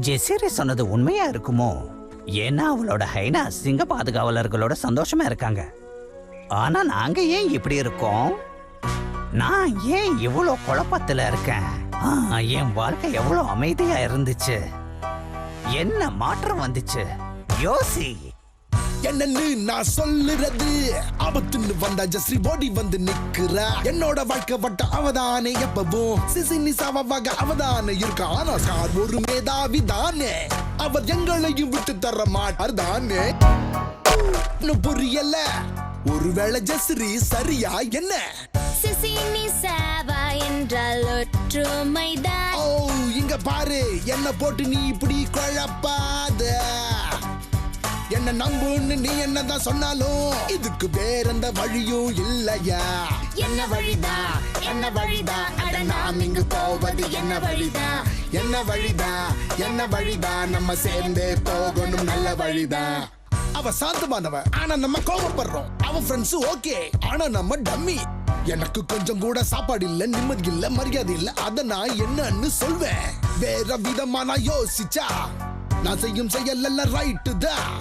ஜெசிரி சொன்னது உண்மையா இருக்குமோ? ஏன்னா அவளோட ஹைனா சிங்க பாதுகாவலர்களோட சந்தோஷமா இருக்காங்க. ஆனா நாங்க ஏன் இப்படி இருக்கோம்? நான் ஏன் இவ்வளோ குழப்பத்துல இருக்கேன்? என் வாழ்க்கை எவ்வளோ அமைதியா இருந்துச்சு. என்ன மாற்றம் வந்துச்சு? யோசி. என்னன்னு நான் சொல்லுறது, ஆபத்துன்னு வந்தா ஜஸ்ரீ ஓடி வந்து நிக்கிறா. என்னோட வாழ்க்கை வட்ட அவதானே எப்பவும் சிசினி சாவாக அவதானே இருக்கா. ஆனா சார் ஒரு மேதாவி தானே, அவர் எங்களையும் விட்டு தர மாட்டார் தானே. புரியல, ஒருவேளை ஜஸ்ரீ சரியா என்ன? சிசினி சாவா என்றால் ஒற்றுமைதான். ஓ இங்க பாரு, என்ன போட்டு நீ இப்படி குழப்பாத. என்ன நம்புன்னு நீ என்னதான் சொன்னாலும் இதுக்கு வேற எந்த வழியும் இல்லையா? என்ன வழிதா, என்ன வழிதா, அட நாம் இங்கு போவது என்ன வழிதா, என்ன வழிதா, என்ன வழிதா, நம்ம சேர்ந்து போகணும் நல்ல வழிதா. அவ சாந்தமானவ, ஆனா நம்ம கோபப்படுறோம். அவ ஃப்ரெண்ட்ஸ் ஓகே, ஆனா நம்ம டம்மி. எனக்கு கொஞ்சம் கூட சாப்பாடு இல்ல, நிம்மதி இல்ல, மரியாதை இல்ல. அத நான் என்னன்னு சொல்வேன்? வேற விதமா நான் யோசிச்சா நான் செய்யும் செயல் எல்லாம் ரைட்டு தான்.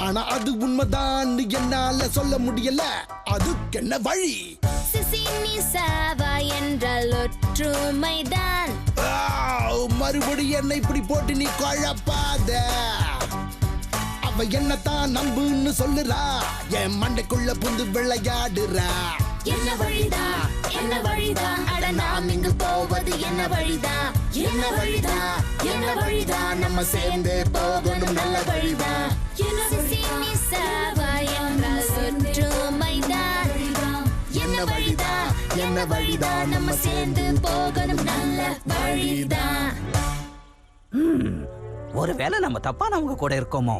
ஆனா அது உண்மைதான் என்னால சொல்ல முடியல. அதுக்கு என்ன வழி? சிசினி சாவா என்றால் ஒற்றுமைதான். மறுபடியும் என்ன இப்படி போட்டு நீ குழப்பாத. அவ என்னத்தான் நம்புன்னு சொல்லுறா, என் மண்டைக்குள்ள புந்து விளையாடுறா. என்ன வழிதா, என்ன வழிதா, அட நாம் இங்கு போவது என்ன வழிதா, என்ன வழிதா, என்ன வழிதா, நம்ம சேர்ந்து போகணும் நல்ல வழிதா. சிசினி சாவா என்றால் ஒற்றுமைதான். என்ன வழிதா, என்ன வழிதா, நம்ம சேர்ந்து போகணும் நல்ல வழிதா. ஒருவேளை நம்ம தப்பானவங்க கூட இருக்கோமோ?